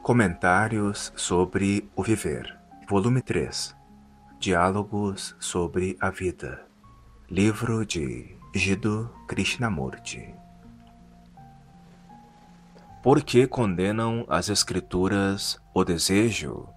Comentários sobre o Viver, Volume 3. Diálogos sobre a Vida. Livro de Jiddu Krishnamurti. Por que condenam as Escrituras o desejo?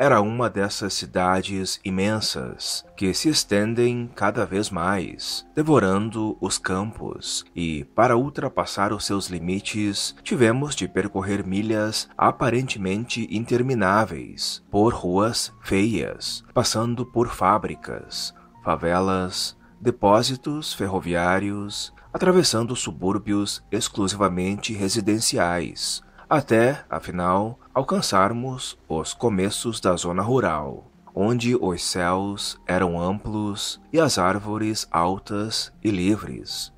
Era uma dessas cidades imensas que se estendem cada vez mais, devorando os campos, e para ultrapassar os seus limites, tivemos de percorrer milhas aparentemente intermináveis, por ruas feias, passando por fábricas, favelas, depósitos ferroviários, atravessando subúrbios exclusivamente residenciais, até, afinal, alcançarmos os começos da zona rural, onde os céus eram amplos e as árvores altas e livres.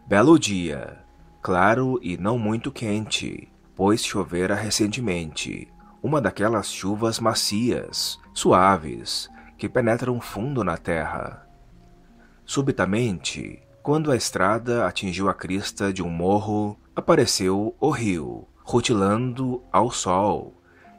Belo dia, claro e não muito quente, pois chovera recentemente, uma daquelas chuvas macias, suaves, que penetram fundo na terra. Subitamente, quando a estrada atingiu a crista de um morro, apareceu o rio, rutilando ao sol,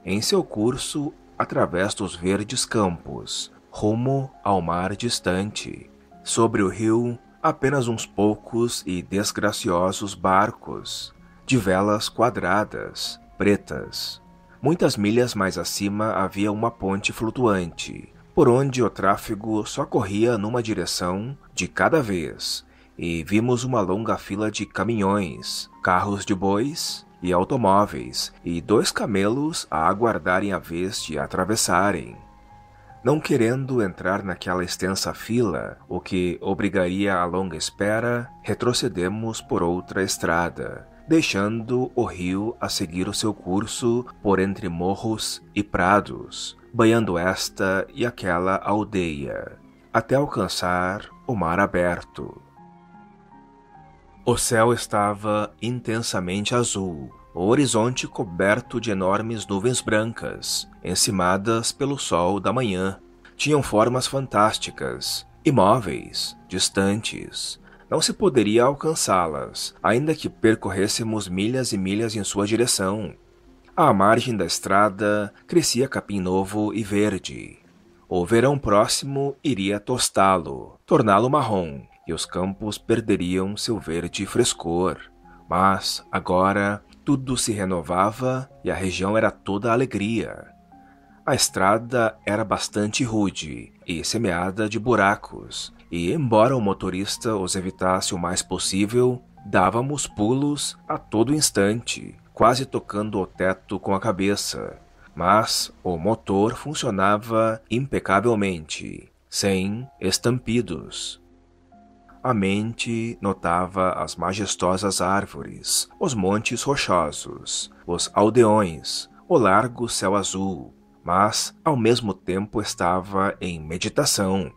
em seu curso através dos verdes campos, rumo ao mar distante. Sobre o rio, apenas uns poucos e desgraciosos barcos, de velas quadradas, pretas. Muitas milhas mais acima havia uma ponte flutuante, por onde o tráfego só corria numa direção de cada vez, e vimos uma longa fila de caminhões, carros de bois e automóveis, e 2 camelos a aguardarem a vez de atravessarem. Não querendo entrar naquela extensa fila, o que obrigaria a longa espera, retrocedemos por outra estrada, deixando o rio a seguir o seu curso por entre morros e prados, banhando esta e aquela aldeia, até alcançar o mar aberto. O céu estava intensamente azul, o horizonte coberto de enormes nuvens brancas, encimadas pelo sol da manhã. Tinham formas fantásticas, imóveis, distantes. Não se poderia alcançá-las, ainda que percorrêssemos milhas e milhas em sua direção. À margem da estrada crescia capim novo e verde. O verão próximo iria tostá-lo, torná-lo marrom, e os campos perderiam seu verde frescor. Mas, agora, tudo se renovava e a região era toda alegria. A estrada era bastante rude e semeada de buracos, e, embora o motorista os evitasse o mais possível, dávamos pulos a todo instante, quase tocando o teto com a cabeça. Mas o motor funcionava impecavelmente, sem estampidos. A mente notava as majestosas árvores, os montes rochosos, os aldeões, o largo céu azul, mas ao mesmo tempo estava em meditação.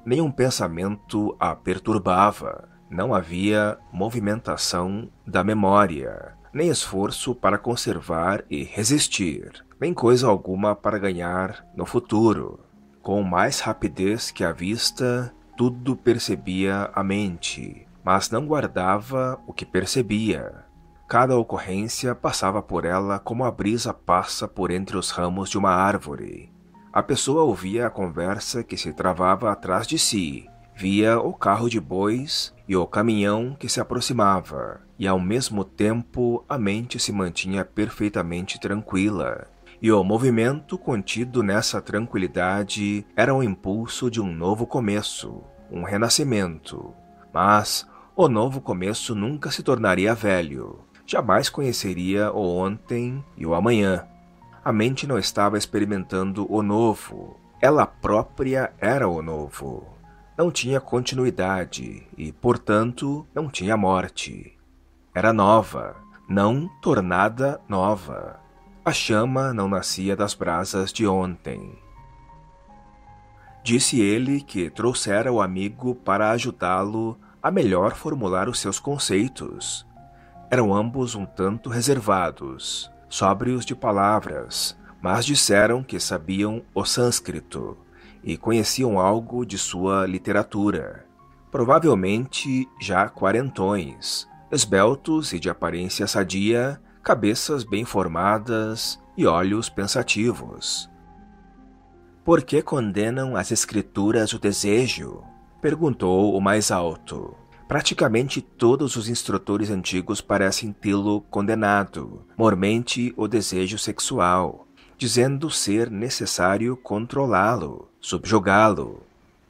Nenhum pensamento a perturbava, não havia movimentação da memória, nem esforço para conservar e resistir, nem coisa alguma para ganhar no futuro. Com mais rapidez que a vista, tudo percebia a mente, mas não guardava o que percebia. Cada ocorrência passava por ela como a brisa passa por entre os ramos de uma árvore. A pessoa ouvia a conversa que se travava atrás de si, via o carro de bois e o caminhão que se aproximava, e ao mesmo tempo a mente se mantinha perfeitamente tranquila. E o movimento contido nessa tranquilidade era o impulso de um novo começo, um renascimento. Mas o novo começo nunca se tornaria velho, jamais conheceria o ontem e o amanhã. A mente não estava experimentando o novo, ela própria era o novo. Não tinha continuidade e, portanto, não tinha morte. Era nova, não tornada nova. A chama não nascia das brasas de ontem. Disse ele que trouxera o amigo para ajudá-lo a melhor formular os seus conceitos. Eram ambos um tanto reservados, sóbrios de palavras, mas disseram que sabiam o sânscrito e conheciam algo de sua literatura. Provavelmente já quarentões, esbeltos e de aparência sadia, cabeças bem formadas e olhos pensativos. Por que condenam as escrituras o desejo? Perguntou o mais alto. Praticamente todos os instrutores antigos parecem tê-lo condenado, mormente o desejo sexual, dizendo ser necessário controlá-lo, subjugá-lo.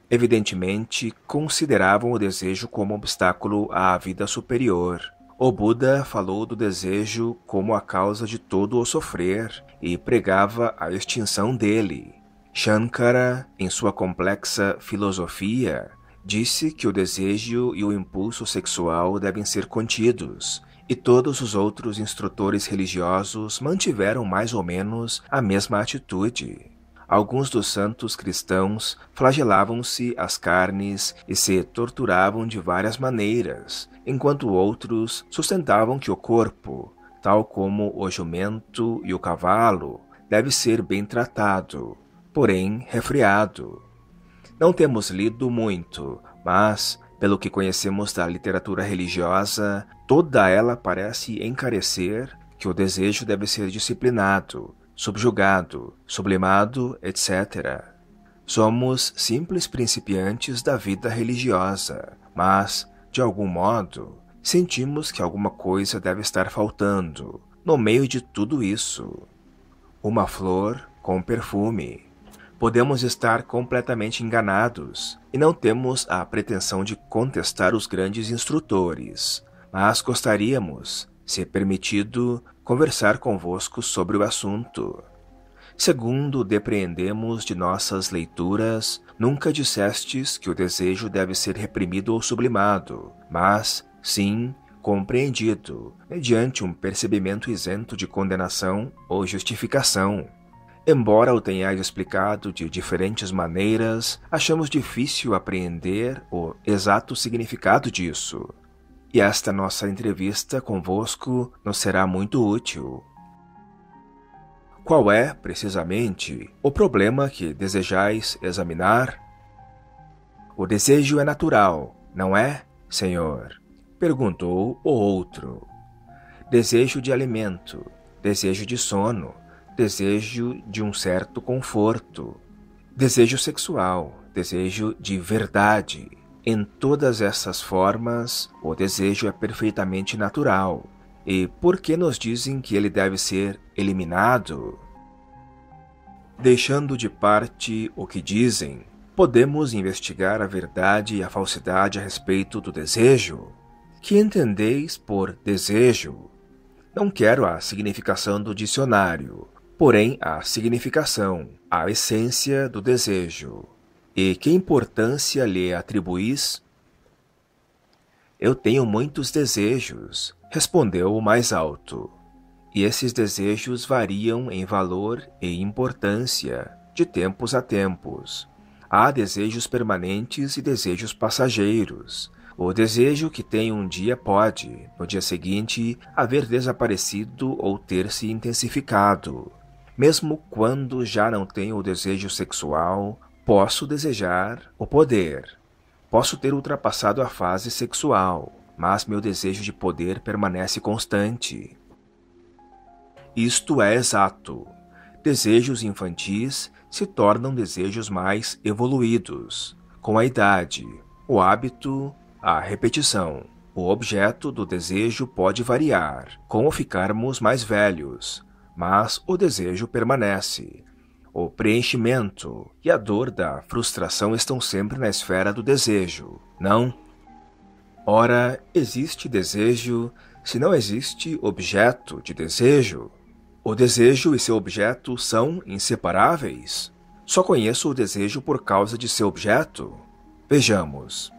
Evidentemente, consideravam o desejo como obstáculo à vida superior. O Buda falou do desejo como a causa de todo o sofrer e pregava a extinção dele. Shankara, em sua complexa filosofia, disse que o desejo e o impulso sexual devem ser contidos, e todos os outros instrutores religiosos mantiveram mais ou menos a mesma atitude. Alguns dos santos cristãos flagelavam-se as carnes e se torturavam de várias maneiras, enquanto outros sustentavam que o corpo, tal como o jumento e o cavalo, deve ser bem tratado, porém refreado. Não temos lido muito, mas, pelo que conhecemos da literatura religiosa, toda ela parece encarecer que o desejo deve ser disciplinado, subjugado, sublimado, etc. Somos simples principiantes da vida religiosa, mas, de algum modo, sentimos que alguma coisa deve estar faltando no meio de tudo isso. Uma flor com perfume. Podemos estar completamente enganados e não temos a pretensão de contestar os grandes instrutores, mas gostaríamos, se permitido, conversar convosco sobre o assunto. Segundo depreendemos de nossas leituras, nunca dissestes que o desejo deve ser reprimido ou sublimado, mas, sim, compreendido, mediante um percebimento isento de condenação ou justificação. Embora o tenhais explicado de diferentes maneiras, achamos difícil apreender o exato significado disso. E esta nossa entrevista convosco nos será muito útil. Qual é, precisamente, o problema que desejais examinar? O desejo é natural, não é, senhor? Perguntou o outro. Desejo de alimento, desejo de sono, desejo de um certo conforto, desejo sexual, desejo de verdade. Em todas essas formas, o desejo é perfeitamente natural. E por que nos dizem que ele deve ser eliminado? Deixando de parte o que dizem, podemos investigar a verdade e a falsidade a respeito do desejo? Que entendeis por desejo? Não quero a significação do dicionário, porém a significação, a essência do desejo. E que importância lhe atribuís? Eu tenho muitos desejos, respondeu o mais alto. E esses desejos variam em valor e importância, de tempos a tempos. Há desejos permanentes e desejos passageiros. O desejo que tem um dia pode, no dia seguinte, haver desaparecido ou ter se intensificado. Mesmo quando já não tenho o desejo sexual, posso desejar o poder. Posso ter ultrapassado a fase sexual, mas meu desejo de poder permanece constante. Isto é exato. Desejos infantis se tornam desejos mais evoluídos. Com a idade, o hábito, a repetição. O objeto do desejo pode variar, como ficarmos mais velhos, mas o desejo permanece. O preenchimento e a dor da frustração estão sempre na esfera do desejo, não? Ora, existe desejo se não existe objeto de desejo? O desejo e seu objeto são inseparáveis? Só conheço o desejo por causa de seu objeto? Vejamos.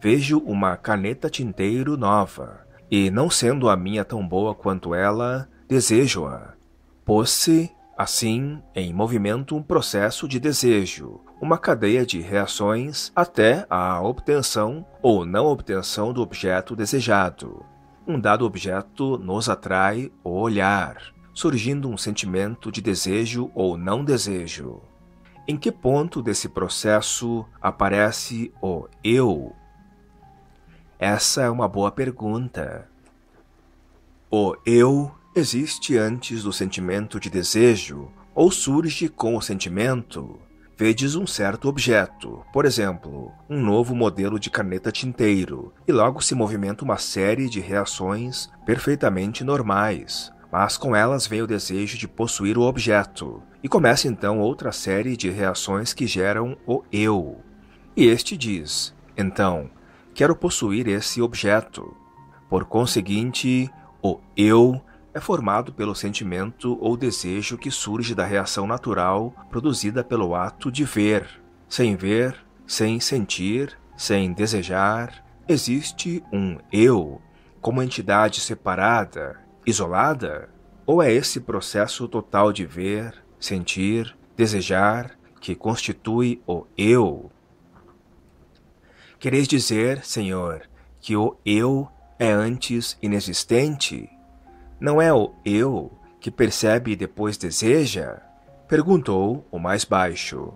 Vejo uma caneta tinteiro nova, e não sendo a minha tão boa quanto ela, desejo-a. Pôs-se, assim, em movimento um processo de desejo, uma cadeia de reações até a obtenção ou não obtenção do objeto desejado. Um dado objeto nos atrai o olhar, surgindo um sentimento de desejo ou não desejo. Em que ponto desse processo aparece o eu? Essa é uma boa pergunta. O eu existe antes do sentimento de desejo ou surge com o sentimento. Vedes um certo objeto, por exemplo, um novo modelo de caneta tinteiro, e logo se movimenta uma série de reações perfeitamente normais. Mas com elas vem o desejo de possuir o objeto, e começa então outra série de reações que geram o eu. E este diz, então, quero possuir esse objeto. Por conseguinte, o eu é formado pelo sentimento ou desejo que surge da reação natural produzida pelo ato de ver. Sem sentir, sem desejar, existe um eu como entidade separada, isolada? Ou é esse processo total de ver, sentir, desejar que constitui o eu? Quereis dizer, Senhor, que o eu é antes inexistente? Não é o eu que percebe e depois deseja? Perguntou o mais baixo.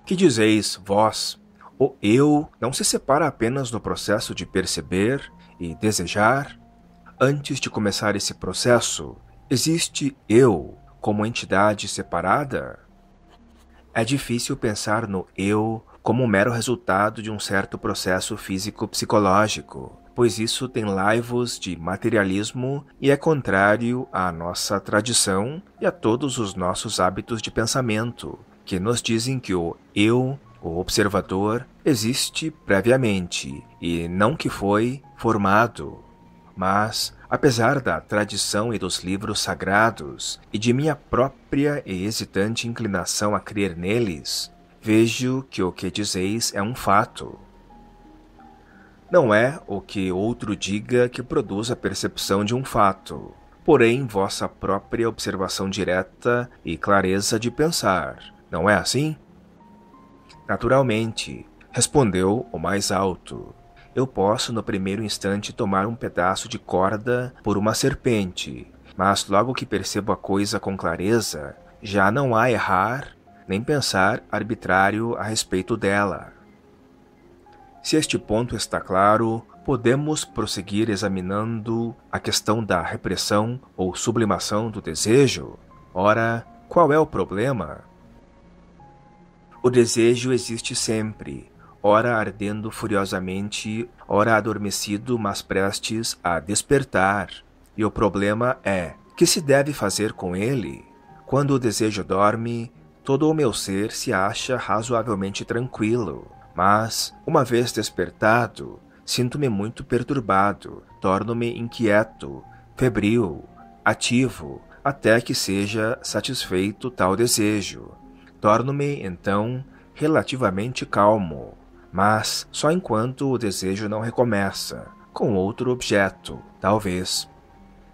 Que dizeis, vós? O eu não se separa apenas no processo de perceber e desejar? Antes de começar esse processo, existe eu como entidade separada? É difícil pensar no eu como um mero resultado de um certo processo físico-psicológico, pois isso tem laivos de materialismo e é contrário à nossa tradição e a todos os nossos hábitos de pensamento, que nos dizem que o eu, o observador, existe previamente e não que foi formado. Mas, apesar da tradição e dos livros sagrados e de minha própria e hesitante inclinação a crer neles, vejo que o que dizeis é um fato. Não é o que outro diga que produz a percepção de um fato, porém vossa própria observação direta e clareza de pensar. Não é assim? Naturalmente, respondeu o mais alto. Eu posso no primeiro instante tomar um pedaço de corda por uma serpente, mas logo que percebo a coisa com clareza, já não há errar nem pensar arbitrário a respeito dela. Se este ponto está claro, podemos prosseguir examinando a questão da repressão ou sublimação do desejo. Ora, qual é o problema? O desejo existe sempre, ora ardendo furiosamente, ora adormecido, mas prestes a despertar. E o problema é, que se deve fazer com ele? Quando o desejo dorme, todo o meu ser se acha razoavelmente tranquilo. Mas, uma vez despertado, sinto-me muito perturbado, torno-me inquieto, febril, ativo, até que seja satisfeito tal desejo. Torno-me, então, relativamente calmo, mas só enquanto o desejo não recomeça, com outro objeto, talvez.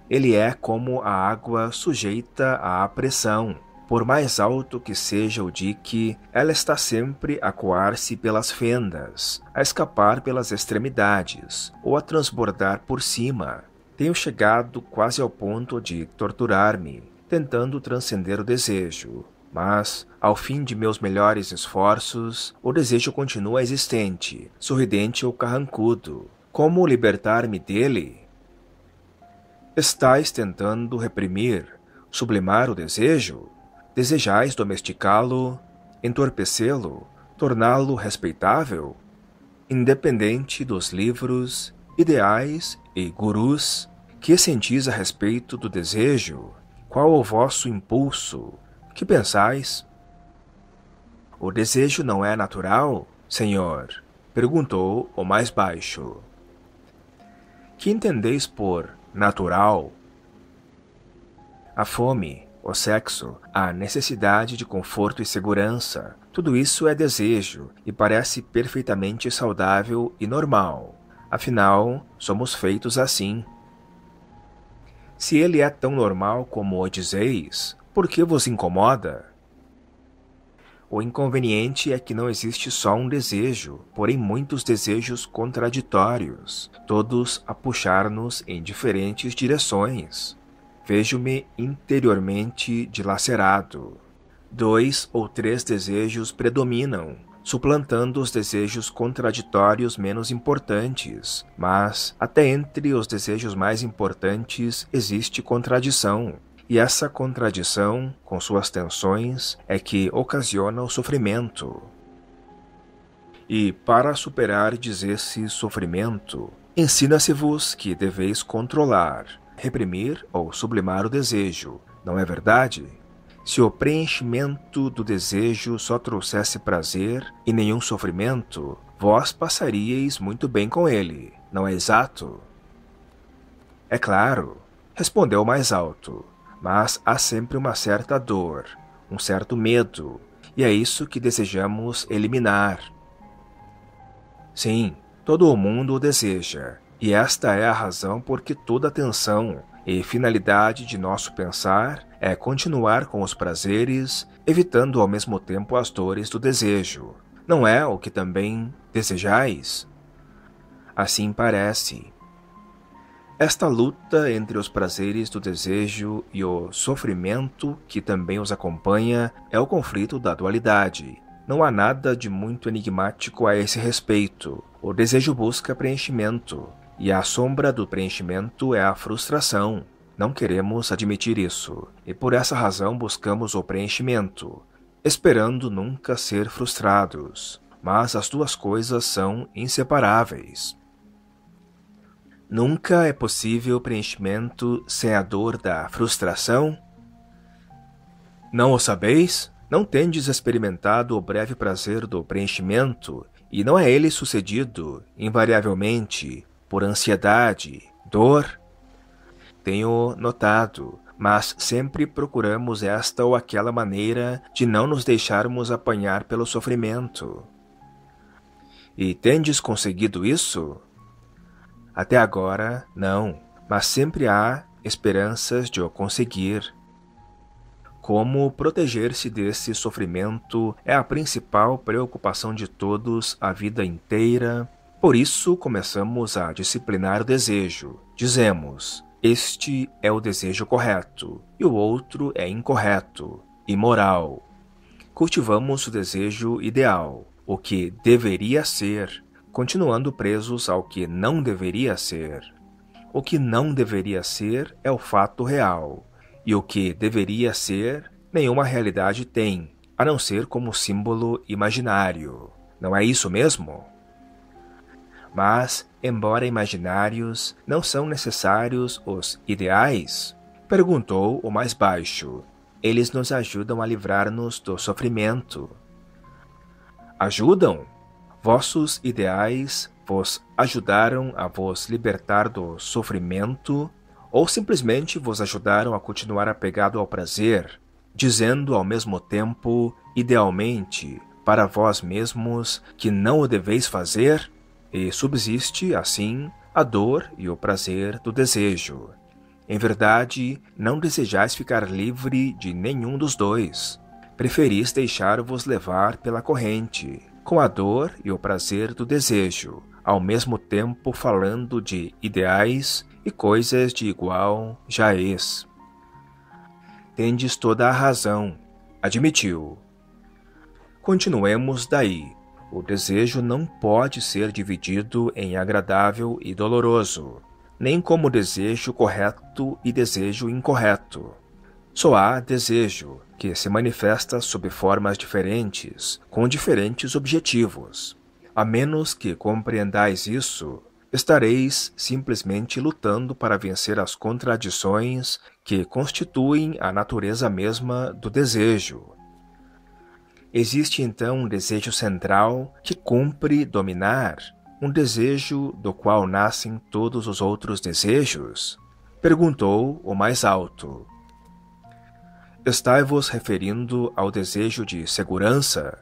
Ele é como a água sujeita à pressão. Por mais alto que seja o dique, ela está sempre a coar-se pelas fendas, a escapar pelas extremidades, ou a transbordar por cima. Tenho chegado quase ao ponto de torturar-me, tentando transcender o desejo. Mas, ao fim de meus melhores esforços, o desejo continua existente, sorridente ou carrancudo. Como libertar-me dele? Estais tentando reprimir, sublimar o desejo? Desejais domesticá-lo, entorpecê-lo, torná-lo respeitável? Independente dos livros, ideais e gurus, que sentis a respeito do desejo? Qual o vosso impulso? Que pensais? O desejo não é natural, Senhor? Perguntou o mais baixo. Que entendeis por natural? A fome, o sexo, a necessidade de conforto e segurança, tudo isso é desejo e parece perfeitamente saudável e normal. Afinal, somos feitos assim. Se ele é tão normal como o dizeis, por que vos incomoda? O inconveniente é que não existe só um desejo, porém muitos desejos contraditórios, todos a puxar-nos em diferentes direções. Vejo-me interiormente dilacerado. 2 ou 3 desejos predominam, suplantando os desejos contraditórios menos importantes, mas até entre os desejos mais importantes existe contradição, e essa contradição, com suas tensões, é que ocasiona o sofrimento. E para superardes esse sofrimento, ensina-se-vos que deveis controlar, reprimir ou sublimar o desejo, não é verdade? Se o preenchimento do desejo só trouxesse prazer e nenhum sofrimento, vós passaríeis muito bem com ele, não é exato? É claro, respondeu o mais alto, mas há sempre uma certa dor, um certo medo, e é isso que desejamos eliminar. Sim, todo o mundo o deseja, e esta é a razão por que toda atenção e finalidade de nosso pensar é continuar com os prazeres, evitando ao mesmo tempo as dores do desejo. Não é o que também desejais? Assim parece. Esta luta entre os prazeres do desejo e o sofrimento que também os acompanha é o conflito da dualidade. Não há nada de muito enigmático a esse respeito. O desejo busca preenchimento, e a sombra do preenchimento é a frustração. Não queremos admitir isso, e por essa razão buscamos o preenchimento, esperando nunca ser frustrados. Mas as duas coisas são inseparáveis. Nunca é possível preenchimento sem a dor da frustração? Não o sabeis? Não tendes experimentado o breve prazer do preenchimento, e não é ele sucedido, invariavelmente, por ansiedade, dor? Tenho notado, mas sempre procuramos esta ou aquela maneira de não nos deixarmos apanhar pelo sofrimento. E tendes conseguido isso? Até agora, não, mas sempre há esperanças de o conseguir. Como proteger-se desse sofrimento é a principal preocupação de todos a vida inteira. Por isso começamos a disciplinar o desejo. Dizemos, este é o desejo correto, e o outro é incorreto, imoral. Cultivamos o desejo ideal, o que deveria ser, continuando presos ao que não deveria ser. O que não deveria ser é o fato real, e o que deveria ser, nenhuma realidade tem, a não ser como símbolo imaginário. Não é isso mesmo? Mas, embora imaginários, não são necessários os ideais? Perguntou o mais baixo. Eles nos ajudam a livrar-nos do sofrimento. Ajudam? Vossos ideais vos ajudaram a vos libertar do sofrimento ou simplesmente vos ajudaram a continuar apegado ao prazer, dizendo ao mesmo tempo, idealmente, para vós mesmos que não o deveis fazer? E subsiste, assim, a dor e o prazer do desejo. Em verdade, não desejais ficar livre de nenhum dos dois. Preferis deixar-vos levar pela corrente, com a dor e o prazer do desejo, ao mesmo tempo falando de ideais e coisas de igual jaez. Tendes toda a razão, admitiu. Continuemos daí. O desejo não pode ser dividido em agradável e doloroso, nem como desejo correto e desejo incorreto. Só há desejo, que se manifesta sob formas diferentes, com diferentes objetivos. A menos que compreendais isso, estareis simplesmente lutando para vencer as contradições que constituem a natureza mesma do desejo. Existe então um desejo central que cumpre dominar, um desejo do qual nascem todos os outros desejos? Perguntou o mais alto. Estai-vos referindo ao desejo de segurança?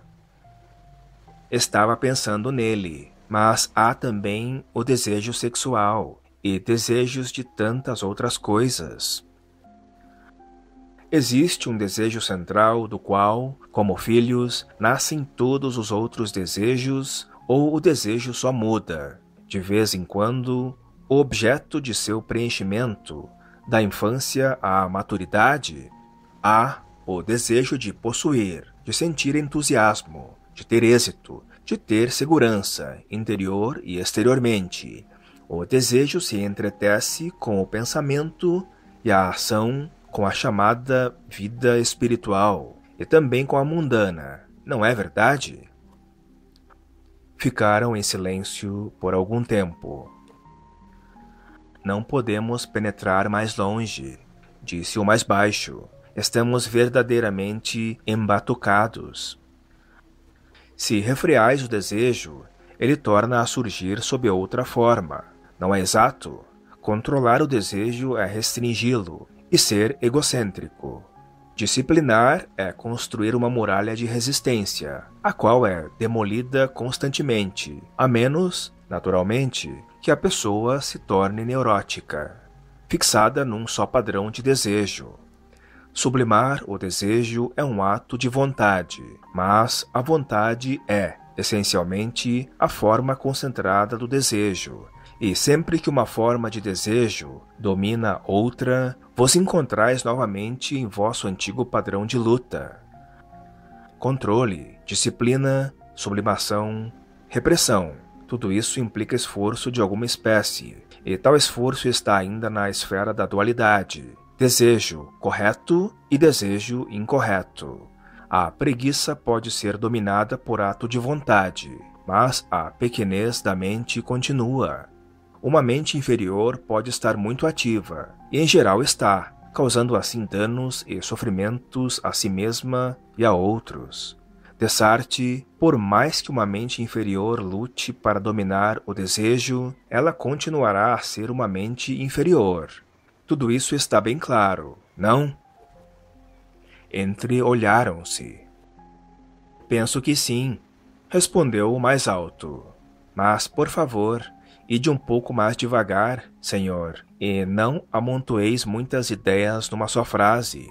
Estava pensando nele, mas há também o desejo sexual e desejos de tantas outras coisas. Existe um desejo central do qual, como filhos, nascem todos os outros desejos, ou o desejo só muda, de vez em quando, o objeto de seu preenchimento, da infância à maturidade? Há o desejo de possuir, de sentir entusiasmo, de ter êxito, de ter segurança, interior e exteriormente. O desejo se entretece com o pensamento e a ação com a chamada vida espiritual e também com a mundana, não é verdade? Ficaram em silêncio por algum tempo. Não podemos penetrar mais longe, disse o mais baixo. Estamos verdadeiramente embatucados. Se refreais o desejo, ele torna a surgir sob outra forma. Não é exato? Controlar o desejo é restringi-lo e ser egocêntrico. Disciplinar é construir uma muralha de resistência, a qual é demolida constantemente, a menos, naturalmente, que a pessoa se torne neurótica, fixada num só padrão de desejo. Sublimar o desejo é um ato de vontade, mas a vontade é, essencialmente, a forma concentrada do desejo, e sempre que uma forma de desejo domina outra, vos encontrais novamente em vosso antigo padrão de luta. Controle, disciplina, sublimação, repressão, tudo isso implica esforço de alguma espécie, e tal esforço está ainda na esfera da dualidade. Desejo correto e desejo incorreto. A preguiça pode ser dominada por ato de vontade, mas a pequenez da mente continua. Uma mente inferior pode estar muito ativa, e em geral está, causando assim danos e sofrimentos a si mesma e a outros. Desarte, por mais que uma mente inferior lute para dominar o desejo, ela continuará a ser uma mente inferior. Tudo isso está bem claro, não? Entreolharam-se. Penso que sim, respondeu o mais alto. Mas, por favor, ide um pouco mais devagar, senhor, e não amontoeis muitas ideias numa só frase.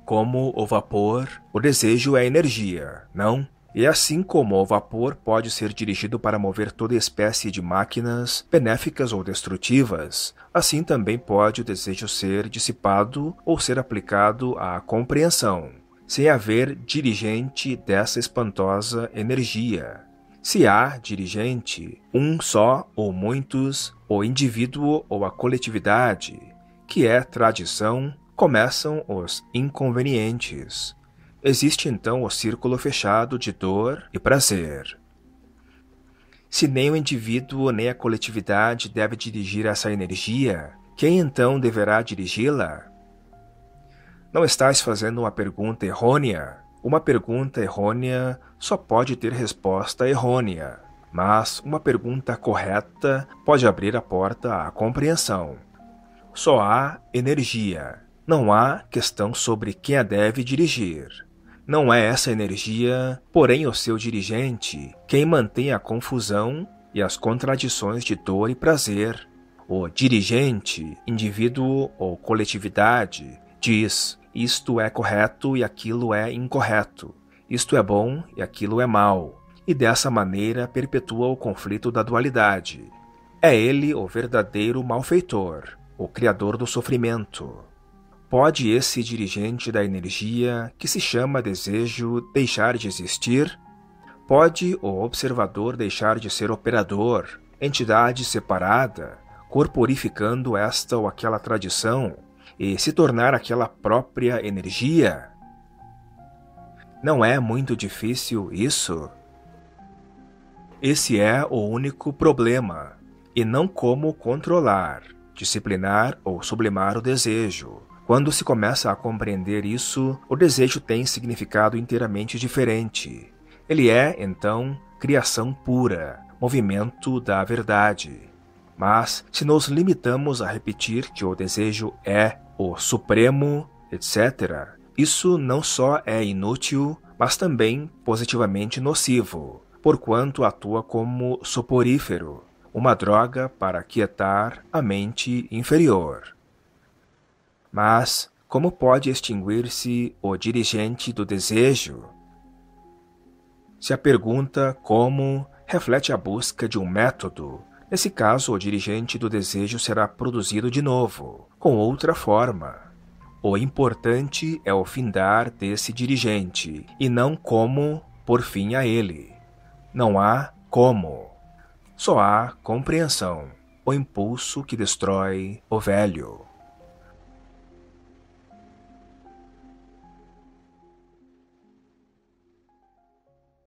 Como o vapor, o desejo é energia, não? E assim como o vapor pode ser dirigido para mover toda espécie de máquinas, benéficas ou destrutivas, assim também pode o desejo ser dissipado ou ser aplicado à compreensão, sem haver dirigente dessa espantosa energia. Se há dirigente, um só ou muitos, o indivíduo ou a coletividade, que é tradição, começam os inconvenientes. Existe então o círculo fechado de dor e prazer. Se nem o indivíduo nem a coletividade deve dirigir essa energia, quem então deverá dirigi-la? Não estás fazendo uma pergunta errônea? Uma pergunta errônea só pode ter resposta errônea, mas uma pergunta correta pode abrir a porta à compreensão. Só há energia, não há questão sobre quem a deve dirigir. Não é essa energia, porém o seu dirigente, quem mantém a confusão e as contradições de dor e prazer. O dirigente, indivíduo ou coletividade, diz: isto é correto e aquilo é incorreto, isto é bom e aquilo é mal, e dessa maneira perpetua o conflito da dualidade. É ele o verdadeiro malfeitor, o criador do sofrimento. Pode esse dirigente da energia, que se chama desejo, deixar de existir? Pode o observador deixar de ser operador, entidade separada, corporificando esta ou aquela tradição, e se tornar aquela própria energia? Não é muito difícil isso? Esse é o único problema, e não como controlar, disciplinar ou sublimar o desejo. Quando se começa a compreender isso, o desejo tem significado inteiramente diferente. Ele é, então, criação pura, movimento da verdade. Mas, se nos limitamos a repetir que o desejo é o supremo, etc., isso não só é inútil, mas também positivamente nocivo, porquanto atua como soporífero, uma droga para aquietar a mente inferior. Mas, como pode extinguir-se o dirigente do desejo? Se a pergunta como reflete a busca de um método, nesse caso o dirigente do desejo será produzido de novo, com outra forma. O importante é o findar desse dirigente, e não como por fim a ele. Não há como. Só há compreensão, o impulso que destrói o velho.